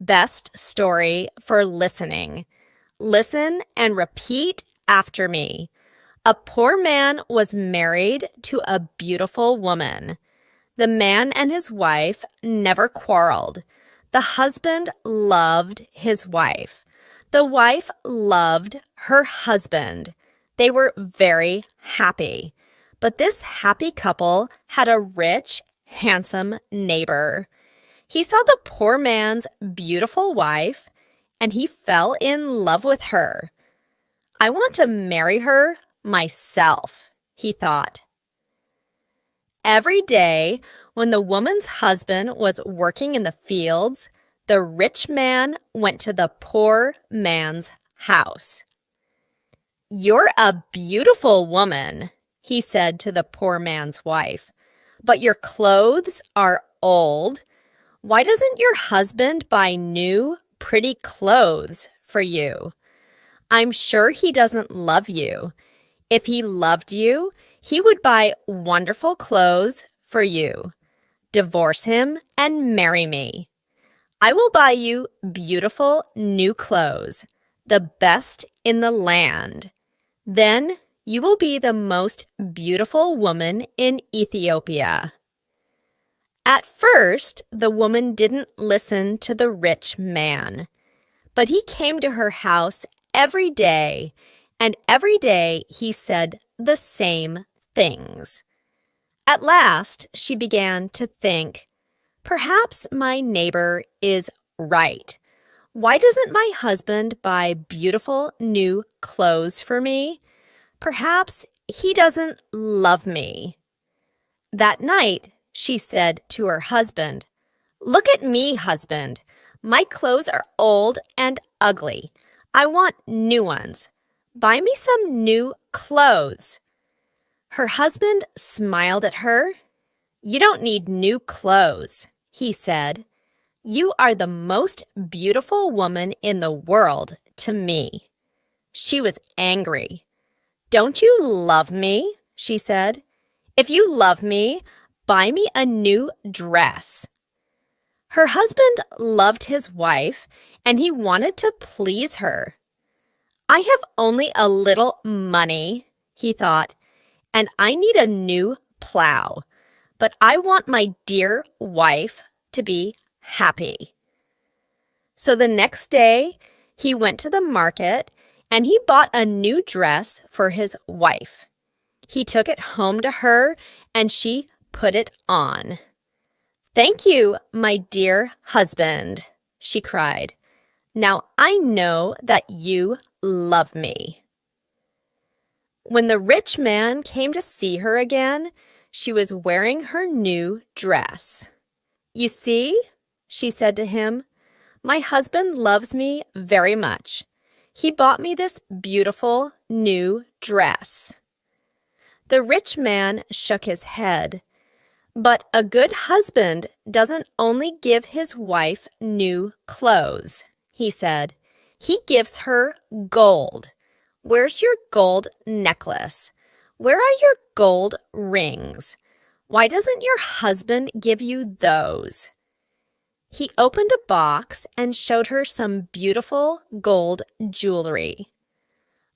best story for listening. Listen and repeat after me. A poor man was married to a beautiful woman. The man and his wife never quarreled. The husband loved his wife. The wife loved her husband. They were very happy. But this happy couple had a rich, handsome neighbor. He saw the poor man's beautiful wife, and he fell in love with her. I want to marry her myself, he thought. Every day, when the woman's husband was working in the fields, the rich man went to the poor man's house. "You're a beautiful woman," he said to the poor man's wife, "but your clothes are old. Why doesn't your husband buy new, pretty clothes for you? I'm sure he doesn't love you. If he loved you, he would buy wonderful clothes for you. Divorce him and marry me. I will buy you beautiful new clothes, the best in the land. Then you will be the most beautiful woman in Ethiopia." At first, the woman didn't listen to the rich man, but he came to her house every day, and every day he said the same things. At last, she began to think, perhaps my neighbor is right. Why doesn't my husband buy beautiful new clothes for me? Perhaps he doesn't love me. That night, she said to her husband, "Look at me, husband. My clothes are old and ugly. I want new ones. Buy me some new clothes." Her husband smiled at her. "You don't need new clothes," he said. "You are the most beautiful woman in the world to me." She was angry. "Don't you love me?" she said. "If you love me, buy me a new dress." Her husband loved his wife, and he wanted to please her. "I have only a little money," he thought, "and I need a new plow, but I want my dear wife to be happy." So the next day, he went to the market, and he bought a new dress for his wife. He took it home to her, and she put it on. "Thank you, my dear husband," she cried. "Now I know that you love me." When the rich man came to see her again, she was wearing her new dress. "You see," she said to him, "my husband loves me very much. He bought me this beautiful new dress." The rich man shook his head. "But a good husband doesn't only give his wife new clothes," he said. "He gives her gold. Where's your gold necklace? Where are your gold rings? Why doesn't your husband give you those?" He opened a box and showed her some beautiful gold jewelry.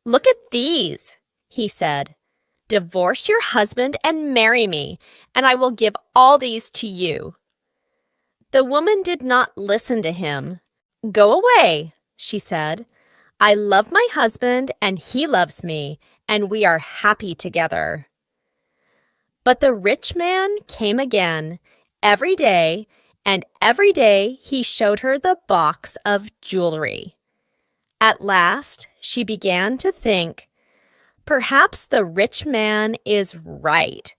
"Look at these," he said. "Divorce your husband and marry me, and I will give all these to you." The woman did not listen to him. "Go away," she said. "I love my husband, and he loves me, and we are happy together." But the rich man came again every day, and every day he showed her the box of jewelry. At last, she began to think, perhaps the rich man is right.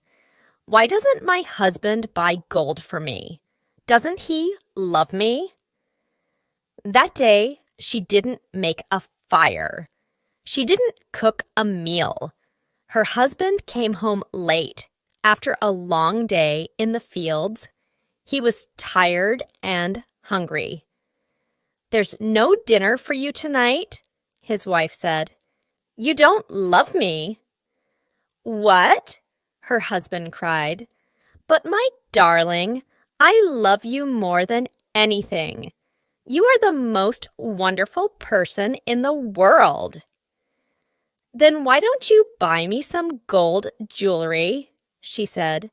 Why doesn't my husband buy gold for me? Doesn't he love me? That day, she didn't make a fire. She didn't cook a meal. Her husband came home late after a long day in the fields. He was tired and hungry. "There's no dinner for you tonight," his wife said. "You don't love me." "What?" her husband cried. "But my darling, I love you more than anything. You are the most wonderful person in the world. Then why don't you buy me some gold jewelry? She said.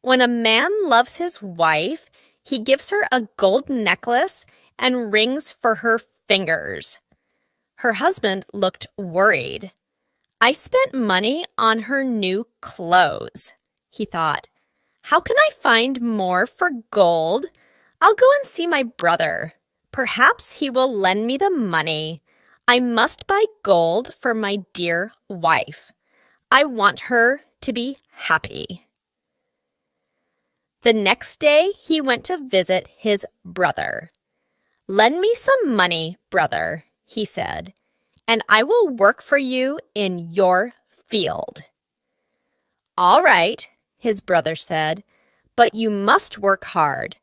When a man loves his wife, he gives her a gold necklace and rings for her fingers. Her husband looked worried. I spent money on her new clothes, he thought. How can I find more for gold? I'll go and see my brother. Perhaps he will lend me the money. I must buy gold for my dear wife. I want her to be happy. The next day, he went to visit his brother. Lend me some money, brother, he said, and I will work for you in your field. All right, his brother said, but you must work hard.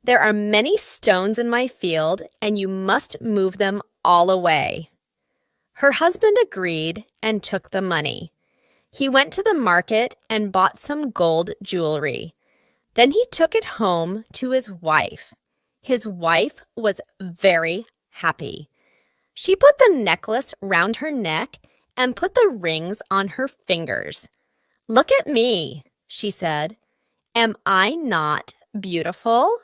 There are many stones in my field, and you must move them all away. Her husband agreed and took the money. He went to the market and bought some gold jewelry. Then he took it home to his wife. His wife was very happy. She put the necklace round her neck and put the rings on her fingers. Look at me, she said. Am I not beautiful?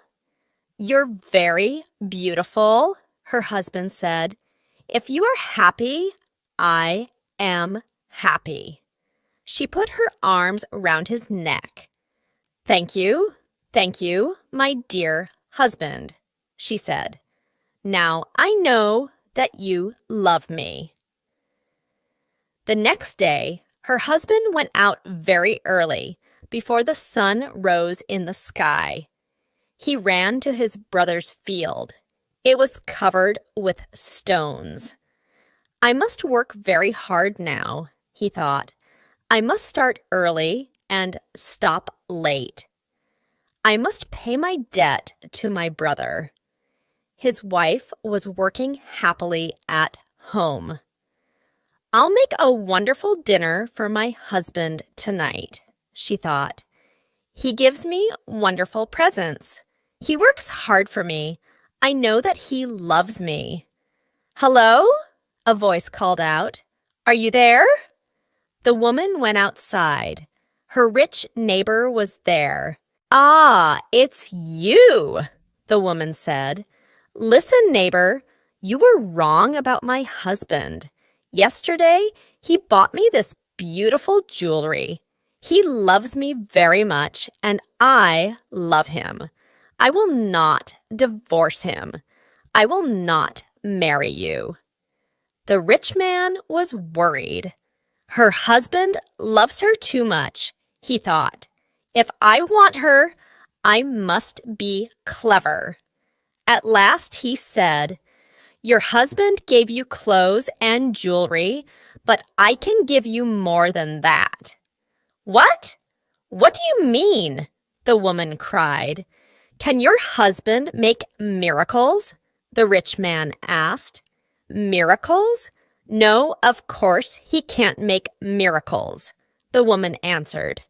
You're very beautiful, her husband said. If you are happy, I am happy. She put her arms round his neck. Thank you, my dear husband, she said. Now I know that you love me. The next day, her husband went out very early, before the sun rose in the sky. He ran to his brother's field. It was covered with stones. I must work very hard now, he thought. I must start early and stop late. I must pay my debt to my brother. His wife was working happily at home. I'll make a wonderful dinner for my husband tonight, she thought. He gives me wonderful presents. He works hard for me. I know that he loves me. Hello? A voice called out. Are you there? The woman went outside. Her rich neighbor was there. Ah, it's you, the woman said. Listen, neighbor, you were wrong about my husband. Yesterday, he bought me this beautiful jewelry. He loves me very much, and I love him. I will not divorce him. I will not marry you. The rich man was worried. Her husband loves her too much, he thought. If I want her, I must be clever. At last he said, Your husband gave you clothes and jewelry, but I can give you more than that. What? What do you mean? The woman cried. Can your husband make miracles? The rich man asked. Miracles? No, of course he can't make miracles, the woman answered.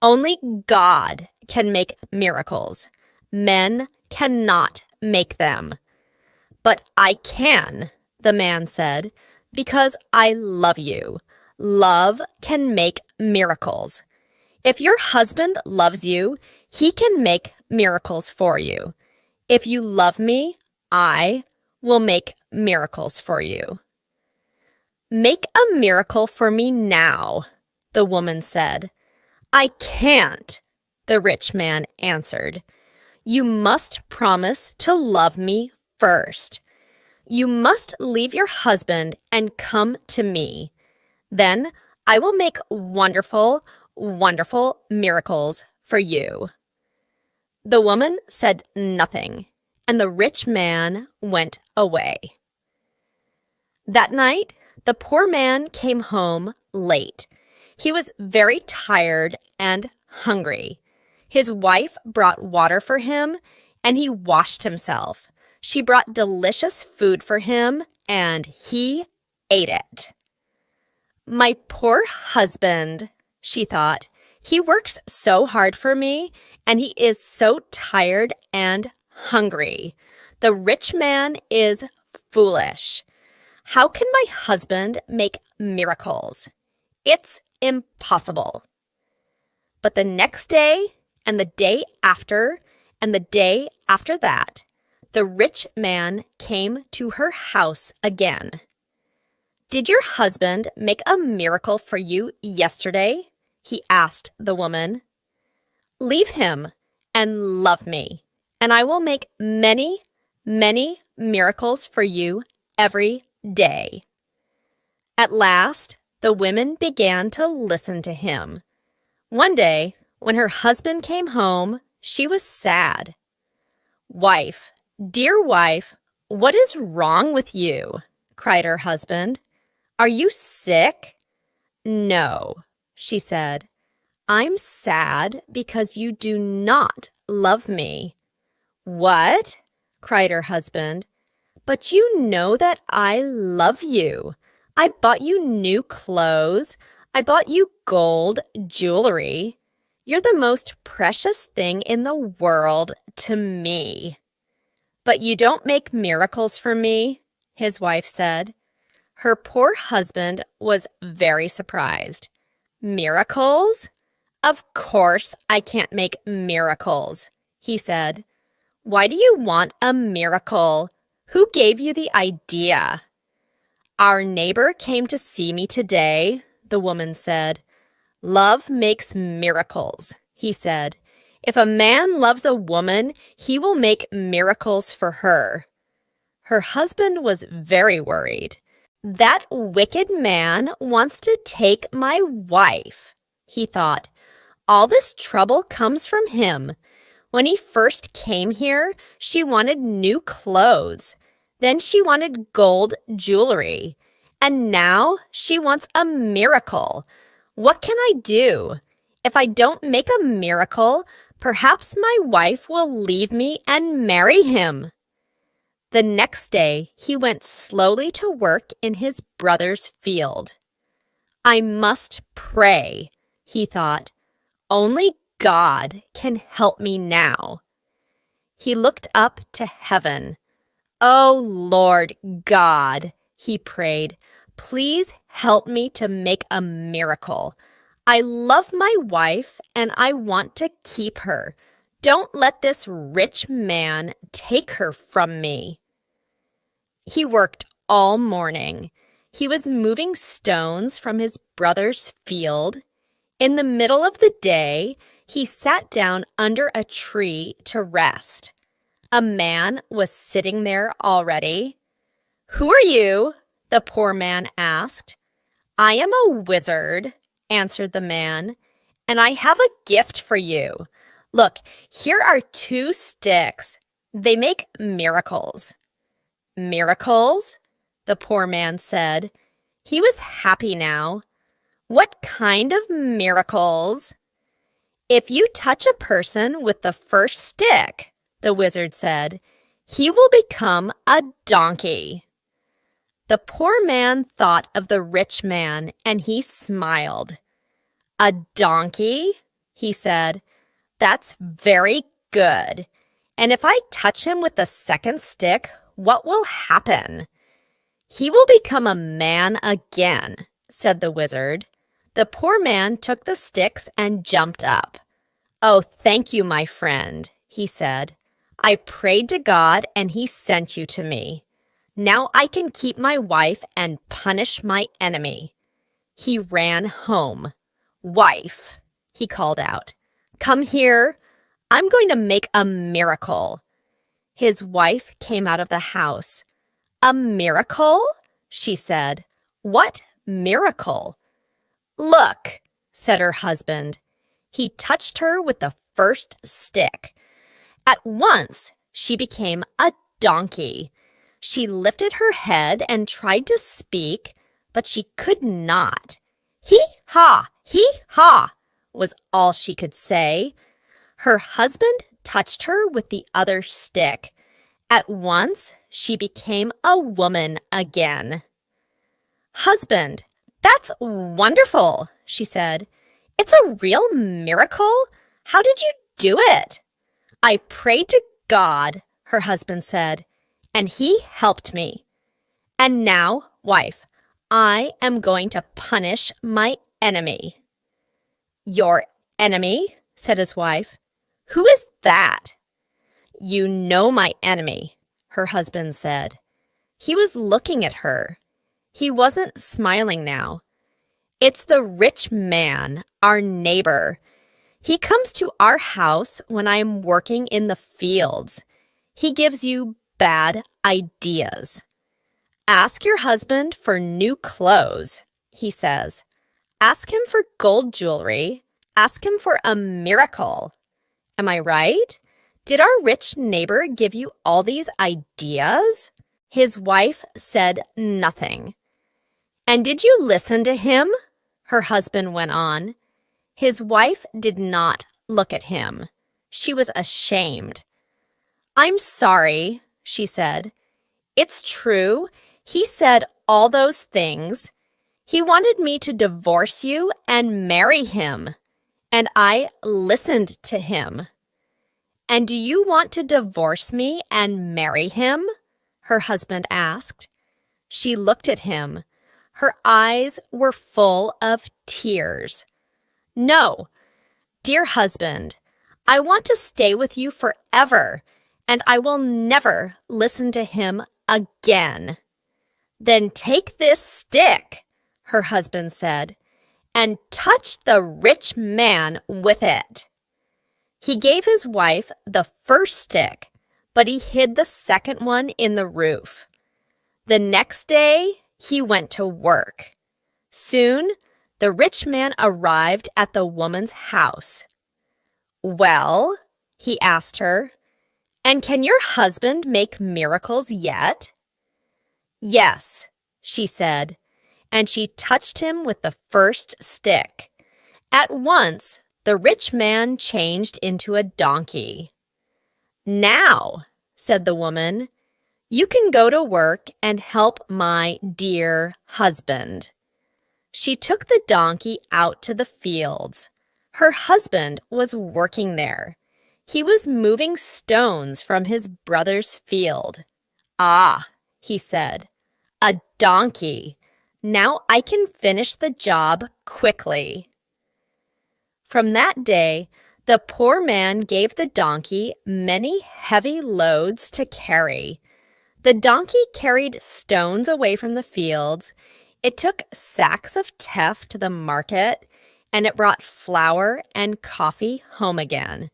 Only God can make miracles. Men cannot make them. But I can, the man said, because I love you. Love can make miracles. If your husband loves you, he can make miracles for you. If you love me, I will make miracles for you. Make a miracle for me now, the woman said. I can't, the rich man answered. You must promise to love me first. You must leave your husband and come to me. Then I will make wonderful, wonderful miracles for you. The woman said nothing, and the rich man went away. That night, the poor man came home late. He was very tired and hungry. His wife brought water for him, and he washed himself. She brought delicious food for him, and he ate it. My poor husband, she thought. He works so hard for me, and he is so tired and hungry. The rich man is foolish. How can my husband make miracles? It's impossible. But the next day, and the day after, and the day after that, the rich man came to her house again. "Did your husband make a miracle for you yesterday?" he asked the woman. "Leave him and love me, and I will make many, many miracles for you every day." At last, the women began to listen to him. One day, when her husband came home, she was sad. "Wife, dear wife, what is wrong with you?" cried her husband. "Are you sick?" "No," she said. "I'm sad because you do not love me." "What?" cried her husband. "But you know that I love you. I bought you new clothes. I bought you gold jewelry. You're the most precious thing in the world to me." "But you don't make miracles for me," his wife said. Her poor husband was very surprised. "Miracles? Of course I can't make miracles," he said. "Why do you want a miracle? Who gave you the idea?" "Our neighbor came to see me today," the woman said. "Love makes miracles," he said. "If a man loves a woman, he will make miracles for her." Her husband was very worried. "That wicked man wants to take my wife," he thought. "All this trouble comes from him. When he first came here, she wanted new clothes. Then she wanted gold jewelry. And now she wants a miracle. What can I do? If I don't make a miracle, perhaps my wife will leave me and marry him." The next day, he went slowly to work in his brother's field. "I must pray," he thought. "Only God can help me now." He looked up to heaven. "Oh, Lord God," he prayed, "please help me to make a miracle. I love my wife and I want to keep her. Don't let this rich man take her from me." He worked all morning. He was moving stones from his brother's field. In the middle of the day, he sat down under a tree to rest. A man was sitting there already. "Who are you?" the poor man asked. "I am a wizard," answered the man, "and I have a gift for you. Look, here are 2 sticks. They make miracles." "Miracles?" the poor man said. He was happy now. "What kind of miracles?" "If you touch a person with the first stick," the wizard said, "he will become a donkey." The poor man thought of the rich man and he smiled. "A donkey?" he said. "That's very good. And if I touch him with the second stick, what will happen?" "He will become a man again," said the wizard. The poor man took the sticks and jumped up. "Oh, thank you, my friend," he said. "I prayed to God and he sent you to me. Now I can keep my wife and punish my enemy." He ran home. "Wife," he called out, "come here. I'm going to make a miracle." His wife came out of the house. "A miracle?" she said. "What miracle?" "Look," said her husband. He touched her with the first stick. At once, she became a donkey. She lifted her head and tried to speak, but she could not. "Hee-haw, hee-haw," was all she could say. Her husband touched her with the other stick. At once, she became a woman again. "Husband, that's wonderful," she said. "It's a real miracle. How did you do it?" "I prayed to God," her husband said, and he helped me. And now, wife, I am going to punish my enemy." "Your enemy?" said his wife. "Who is that?" "You know my enemy," her husband said. He was looking at her. He wasn't smiling now. "It's the rich man, our neighbor. He comes to our house when I'm working in the fields. He gives you bad ideas. Ask your husband for new clothes," he says. "Ask him for gold jewelry. Ask him for a miracle. Am I right? Did our rich neighbor give you all these ideas?" His wife said nothing. "And did you listen to him?" her husband went on. His wife did not look at him. She was ashamed. "I'm sorry," she said. "It's true. He said all those things. He wanted me to divorce you and marry him, and I listened to him." "And do you want to divorce me and marry him?" her husband asked. She looked at him. Her eyes were full of tears. "No, dear husband, I want to stay with you forever, and I will never listen to him again." "Then take this stick," her husband said, "and touch the rich man with it." He gave his wife the first stick, but he hid the second one in the roof. The next day, he went to work. Soon, the rich man arrived at the woman's house. "Well," he asked her, "and can your husband make miracles yet?" "Yes," she said, and she touched him with the first stick. At once, the rich man changed into a donkey. "Now," said the woman, "you can go to work and help my dear husband." She took the donkey out to the fields. Her husband was working there. He was moving stones from his brother's field. "Ah," he said, "a donkey. Now I can finish the job quickly." From that day, the poor man gave the donkey many heavy loads to carry. The donkey carried stones away from the fields. It took sacks of teff to the market, and it brought flour and coffee home again.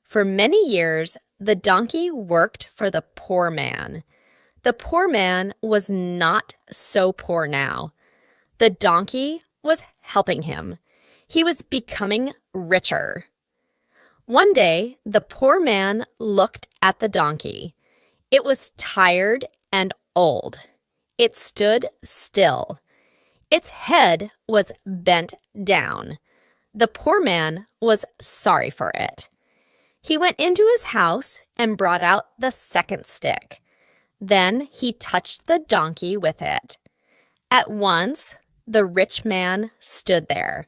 For many years, the donkey worked for the poor man. The poor man was not so poor now. The donkey was helping him. He was becoming richer. One day, the poor man looked at the donkey. It was tired and old. It stood still. Its head was bent down. The poor man was sorry for it. He went into his house and brought out the second stick. Then he touched the donkey with it. At once, the rich man stood there.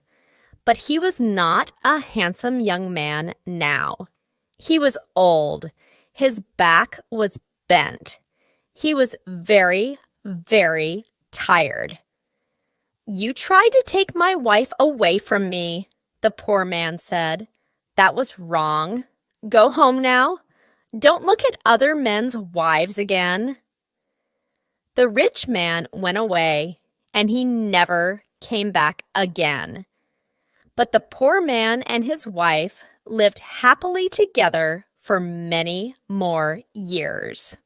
But he was not a handsome young man now. He was old. His back was bent. He was very, very tired. "You tried to take my wife away from me," the poor man said. "That was wrong. Go home now. Don't look at other men's wives again." The rich man went away, and he never came back again. But the poor man and his wife lived happily together for many more years.